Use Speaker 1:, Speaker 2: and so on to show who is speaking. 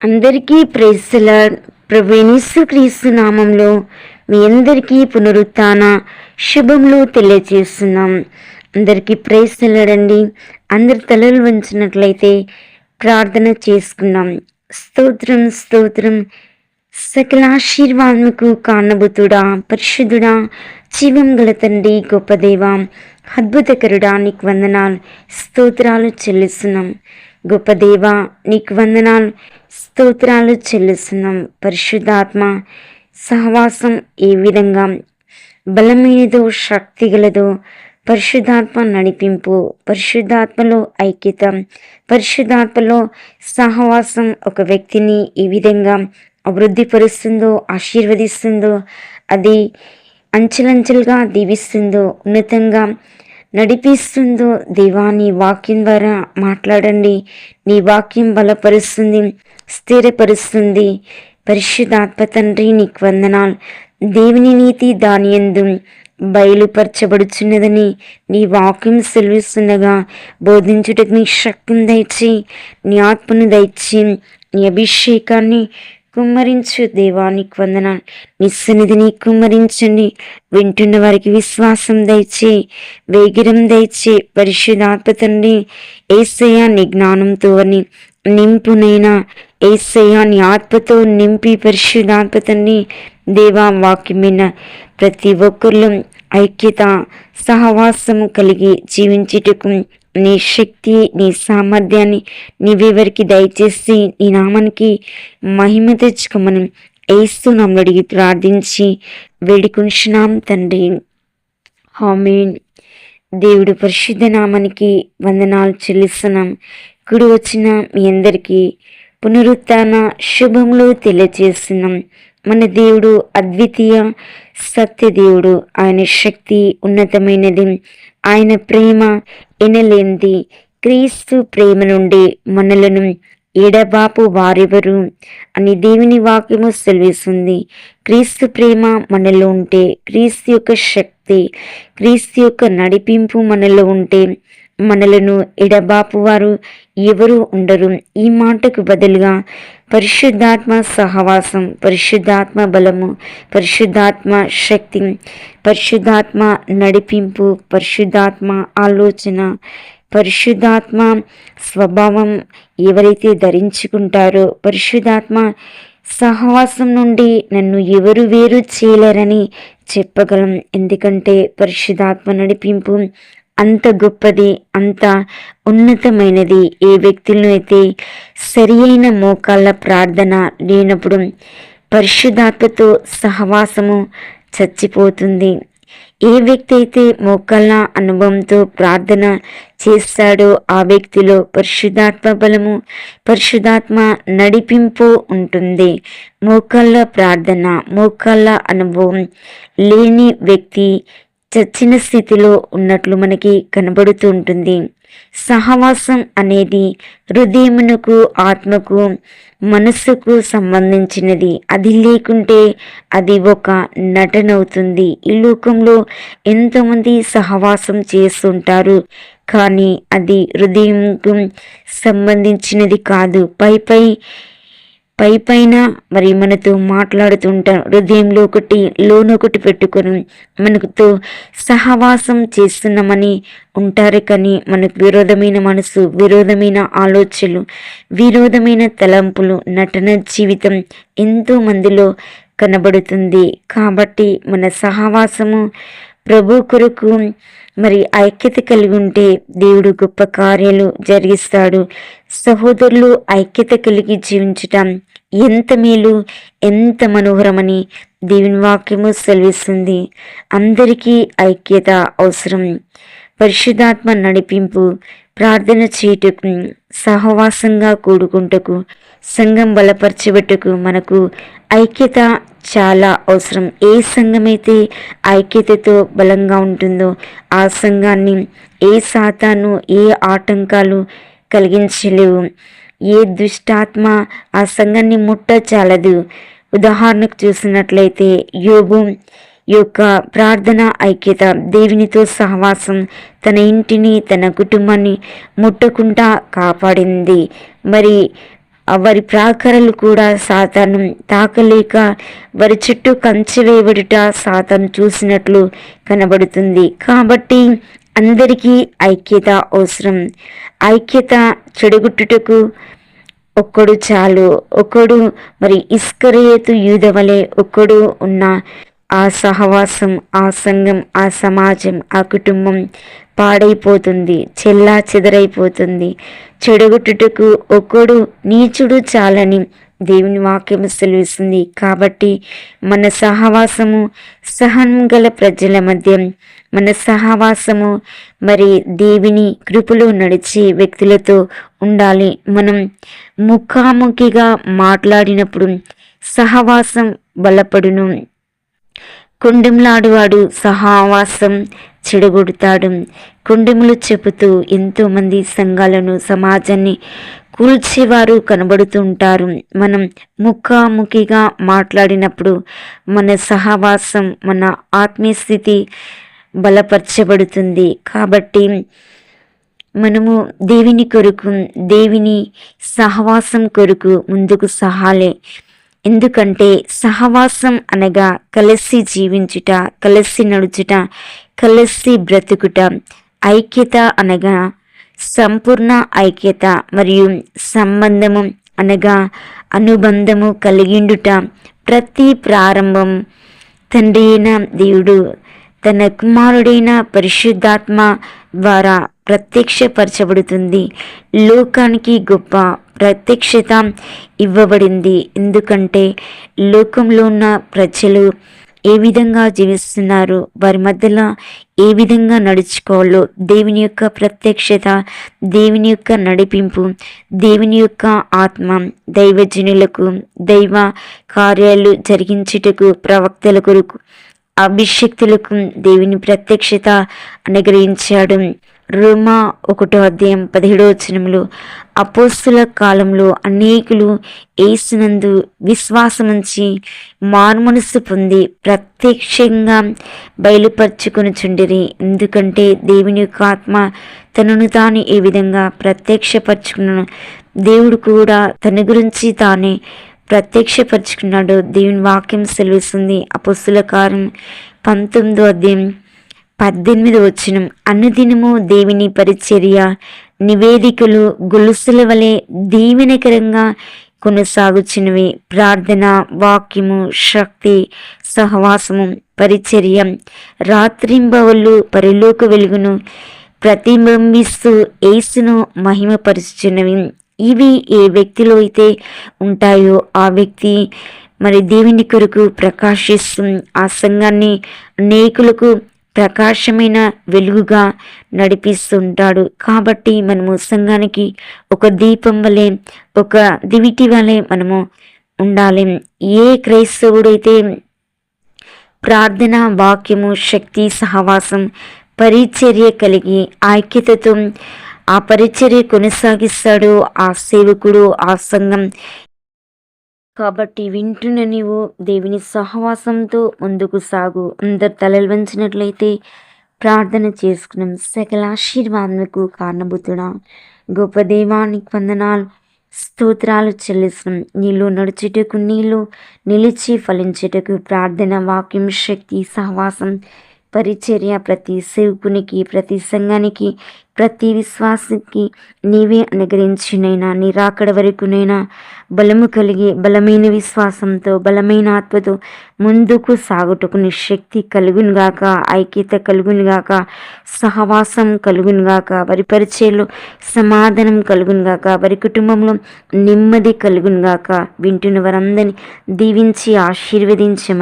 Speaker 1: అందరికీ praise the lord. ప్రభు యేసు క్రీస్తు నామంలో మీ అందరికీ పునరుత్థాన శుభములు తెలియజేస్తున్నాం. అందరికీ ప్రైజ్ ది లార్డ్ అండి. అందరి తలలు వంచినట్లయితే ప్రార్థన చేసుకున్నాం. స్తోత్రం స్తోత్రం. సకల ఆశీర్వాదముకు కారణభూతుడా, పరిశుద్ధుడా, జీవం గల తండ్రి, గొప్ప దేవ, అద్భుతకరుడా, నీకు వందనాలు స్తోత్రాలు చెల్లిస్తున్నాం. గొప్ప దేవ, నీకు వందనాలు స్తోత్రాలు చెల్లిస్తున్నాం. పరిశుద్ధాత్మ సహవాసం ఏ విధంగా బలమైనదో, శక్తి గలదో, పరిశుద్ధాత్మ నడిపింపు, పరిశుద్ధాత్మలో ఐక్యత, పరిశుద్ధాత్మలో సహవాసం ఒక వ్యక్తిని ఈ విధంగా అభివృద్ధిపరుస్తుందో, ఆశీర్వదిస్తుందో, అది అంచెలంచెలుగా దీవిస్తుందో, ఉన్నతంగా నడిపిస్తుందో. దేవా, నీ వాక్యం ద్వారా మాట్లాడండి. నీ వాక్యం బలపరుస్తుంది, స్థిరపరుస్తుంది. పరిశుద్ధాత్మ తండ్రి, నీకు వందనాలు. దేవుని నీతి దాని యందు బయలుపరచబడుచున్నదని నీ వాక్యం సెలవిస్తుండగా బోధించుటకు నీ శక్తిని దయచి, నీ ఆత్మను దయచి, నీ అభిషేకాన్ని కుమ్మరించు. దేవానికి వందనాలు. నీ సన్నిధిని కుమ్మరించండి. వింటున్న వారికి విశ్వాసం దయచి, వేగిరం దయచి. పరిశుద్ధాత్మ తండ్రి, యేసయ్య నీ జ్ఞానంతో అని నింపునైనా, యేసయ్య నీ ఆత్మతో నింపి, పరిశుద్ధాత్మ తండ్రి దేవా, వాక్యమైన ప్రతి ఒక్కరిలో ఐక్యత, సహవాసము కలిగి జీవించుటకు నీ శక్తి, నీ సామర్థ్యాన్ని నీవెవరికి దయచేసి నీ నామానికి మహిమ తెచ్చుకోమని యేసు నామములో అడిగి ప్రార్థించి వేడుకొంచున్నాం తండ్రి. ఆమేన్. దేవుడు పరిశుద్ధ నామానికి వందనాలు చెల్లిస్తున్నాం. కుడి వచ్చిన మీ అందరికీ పునరుత్థాన శుభములు తెలియజేస్తున్నాం. మన దేవుడు అద్వితీయ సత్యదేవుడు. ఆయన శక్తి ఉన్నతమైనది. ఆయన ప్రేమ ఎనలేనిది. క్రీస్తు ప్రేమ నుండి మనలను ఎడబాపు వారెవరు అని దేవుని వాక్యము సెలవిస్తుంది. క్రీస్తు ప్రేమ మనలో ఉంటే, క్రీస్తు యొక్క శక్తి, క్రీస్తు యొక్క నడిపింపు మనలో ఉంటే మనలను ఎడబాపు వారు ఎవరు ఉండరు. ఈ మాటకు బదులుగా పరిశుద్ధాత్మ సహవాసం, పరిశుద్ధాత్మ బలము, పరిశుద్ధాత్మ శక్తి, పరిశుద్ధాత్మ నడిపింపు, పరిశుద్ధాత్మ ఆలోచన, పరిశుద్ధాత్మ స్వభావం ఎవరైతే ధరించుకుంటారో, పరిశుద్ధాత్మ సహవాసం నుండి నన్ను ఎవరు వేరు చేయలేరని చెప్పగలం. ఎందుకంటే పరిశుద్ధాత్మ నడిపింపు అంత గొప్పది, అంత ఉన్నతమైనది. ఏ వ్యక్తులను అయితే సరి అయిన మోకాళ్ళ ప్రార్థన లేనప్పుడు పరిశుద్ధాత్మతో సహవాసము చచ్చిపోతుంది. ఏ వ్యక్తి అయితే మోకాళ్ళ అనుభవంతో ప్రార్థన చేస్తాడో ఆ వ్యక్తిలో పరిశుద్ధాత్మ బలము, పరిశుద్ధాత్మ నడిపింపు ఉంటుంది. మోకాళ్ళ ప్రార్థన, మోకాళ్ళ అనుభవం లేని వ్యక్తి చచ్చిన స్థితిలో ఉన్నట్లు మనకి కనబడుతూ ఉంటుంది. సహవాసం అనేది హృదయమునకు, ఆత్మకు, మనస్సుకు సంబంధించినది. అది లేకుంటే అది ఒక నటనవుతుంది. ఈ లోకంలో ఎంతోమంది సహవాసం చేస్తుంటారు, కానీ అది హృదయంకు సంబంధించినది కాదు. పైన మరి మనతో మాట్లాడుతుంటాం. హృదయంలో ఒకటి, లోనొకటి పెట్టుకొని మనతో సహవాసం చేస్తున్నామని ఉంటారు, కానీ మనకు విరోధమైన మనసు, విరోధమైన ఆలోచనలు, విరోధమైన తలంపులు, నటన జీవితం ఎంతో మందిలో కనబడుతుంది. కాబట్టి మన సహవాసము ప్రభు కొరకు మరి ఐక్యత కలిగి ఉంటే దేవుడు గొప్ప కార్యాలు జరిగిస్తాడు. సహోదరులు ఐక్యత కలిగి జీవించటం ఎంత మేలు, ఎంత మనోహరమని దేవుని వాక్యము సెలవిస్తుంది. అందరికీ ఐక్యత అవసరం. పరిశుద్ధాత్మ నడిపింపు, ప్రార్థన చేయుటకు, సహవాసంగా కూడుకుంటకు, సంఘం బలపరచబెట్టుకు మనకు ఐక్యత చాలా అవసరం. ఏ సంఘమైతే ఐక్యతతో బలంగా ఉంటుందో ఆ సంఘాన్ని ఏ సాతాను, ఏ ఆటంకాలు కలిగించలేవు. ఏ దుష్టాత్మ ఆ సంఘాన్ని చాలదు. ఉదాహరణకు చూసినట్లయితే యోబు యొక్క ప్రార్థన ఐక్యత, దేవునితో సహవాసం తన ఇంటిని, తన కుటుంబాన్ని ముట్టకుండా కాపాడింది. మరి వారి ప్రాకారాలు కూడా సాతాను తాకలేక వారి చుట్టూ కంచె వేయబడుట సాతాను చూసినట్లు కనబడుతుంది. కాబట్టి అందరికీ ఐక్యత అవసరం. ఐక్యత చెడగొట్టుటకు ఒక్కడు చాలు. ఒక్కడు మరి ఇస్కరియోతు యూద వలె ఒక్కడు ఉన్న ఆ సహవాసం, ఆ సంఘం, ఆ సమాజం, ఆ కుటుంబం పాడైపోతుంది, చెల్లా చెదరైపోతుంది. చెడగొట్టుటకు ఒక్కడు నీచుడు చాలని దేవుని వాక్యం సెలవిస్తుంది. కాబట్టి మన సహవాసము సహనం గల ప్రజల మధ్య, మన సహవాసము మరి దేవుని కృపలో నడిచే వ్యక్తులతో ఉండాలి. మనం ముఖాముఖిగా మాట్లాడినప్పుడు సహవాసం బలపడును. కుండెంలాడువాడు సహవాసం చెడగొడతాడు. కుండెములు చెబుతూ ఎంతోమంది సంఘాలను, సమాజాన్ని కూల్చేవారు కనబడుతూ ఉంటారు. మనం ముఖాముఖిగా మాట్లాడినప్పుడు మన సహవాసం, మన ఆత్మీయ స్థితి బలపరచబడుతుంది. కాబట్టి మనము దేవుని కొరకు, దేవుని సహవాసం కొరకు ముందుకు సహాలే. ఎందుకంటే సహవాసం అనగా కలిసి జీవించుట, కలిసి నడుచుట, కలిసి బ్రతుకుట. ఐక్యత అనగా సంపూర్ణ ఐక్యత మరియు సంబంధము అనగా అనుబంధము కలిగిండుట. ప్రతి ప్రారంభం తండ్రి అయిన దేవుడు తన కుమారుడైన పరిశుద్ధాత్మ ద్వారా ప్రత్యక్షపరచబడుతుంది. లోకానికి గొప్ప ప్రత్యక్షత ఇవ్వబడింది. ఎందుకంటే లోకంలో ఉన్న ప్రజలు ఏ విధంగా జీవిస్తున్నారు, వారి మధ్యలో ఏ విధంగా నడుచుకోవాలో దేవుని యొక్క ప్రత్యక్షత, దేవుని యొక్క నడిపింపు, దేవుని యొక్క ఆత్మ దైవజనులకు, దైవ కార్యాలు జరిగించుటకు, ప్రవక్తల కొరకు, అభిషక్తులకు దేవుని ప్రత్యక్షత అనుగ్రహించాడు. రోమా 1:17 అపోస్తుల కాలంలో అనేకులు యేసునందు విశ్వాసముంచి మారుమనస్సు పొంది ప్రత్యక్షంగా బయలుపరుచుకొనుచుండిరి. ఎందుకంటే దేవుని యొక్క ఆత్మ తనను తాను ఏ విధంగా ప్రత్యక్షపరచుకున్నాను, దేవుడు కూడా తన గురించి తానే ప్రత్యక్షపరుచుకున్నాడు. దేవుని వాక్యం సెలవిస్తుంది. అపోస్తుల కార్యం 19:18 అనుదినము దేవుని పరిచర్య నివేదికలు గొలుసుల వలె దీవెనకరంగా కొనసాగుచున్నవి. ప్రార్థన, వాక్యము, శక్తి, సహవాసము, పరిచర్య రాత్రింబవళ్ళు పరలోక వెలుగును ప్రతిబింబిస్తూ యేసును మహిమపరుచుచున్నవి. ఇవి ఏ వ్యక్తిలో అయితే ఉంటాయో ఆ వ్యక్తి మరి దేవుని కొరకు ప్రకాశిస్తూ ఆ సంఘాన్ని అనేకులకు ప్రకాశమైన వెలుగుగా నడిపిస్తుంటాడు. కాబట్టి మనము సంఘానికి ఒక దీపం వలె, ఒక దివిటి వలె మనము ఉండాలి. ఏ క్రైస్తవుడైతే ప్రార్థన, వాక్యము, శక్తి, సహవాసం, పరిచర్య కలిగి ఐక్యతతో ఆ పరిచర్య కొనసాగిస్తాడు ఆ సేవకుడు, ఆ సంఘం. కాబట్టి వింటున్న నీవు దేవుని సహవాసంతో ముందుకు సాగు. అందరు తలలు వంచినట్లయితే ప్రార్థన చేసుకున్నాం. సకల ఆశీర్వాదములకు కారణభూతుడా గొప్ప దేవానికి వందనాలు, స్తోత్రాలు చెల్లిస్తున్నాం. నీళ్ళు నడుచుటకు, నీళ్ళు నిలిచి ఫలించుటకు ప్రార్థన, వాక్యం, శక్తి, సహవాసం, పరిచర్య ప్రతి సేవకునికి, ప్రతి సంఘానికి, ప్రతి విశ్వాసకి నీవే అనుగ్రహించినైనా నీ రాకడ వరకునైనా బలము కలిగి బలమైన విశ్వాసంతో, బలమైన ఆత్మతో ముందుకు సాగుటకు నీ శక్తి కలుగునుగాక, ఐక్యత కలుగునుగాక, సహవాసం కలుగునుగాక, వారి పరిచయలో సమాధానం కలుగునుగాక, వారి కుటుంబంలో నెమ్మది కలుగునుగాక. వింటున్న వారందరినీ దీవించి ఆశీర్వదించమని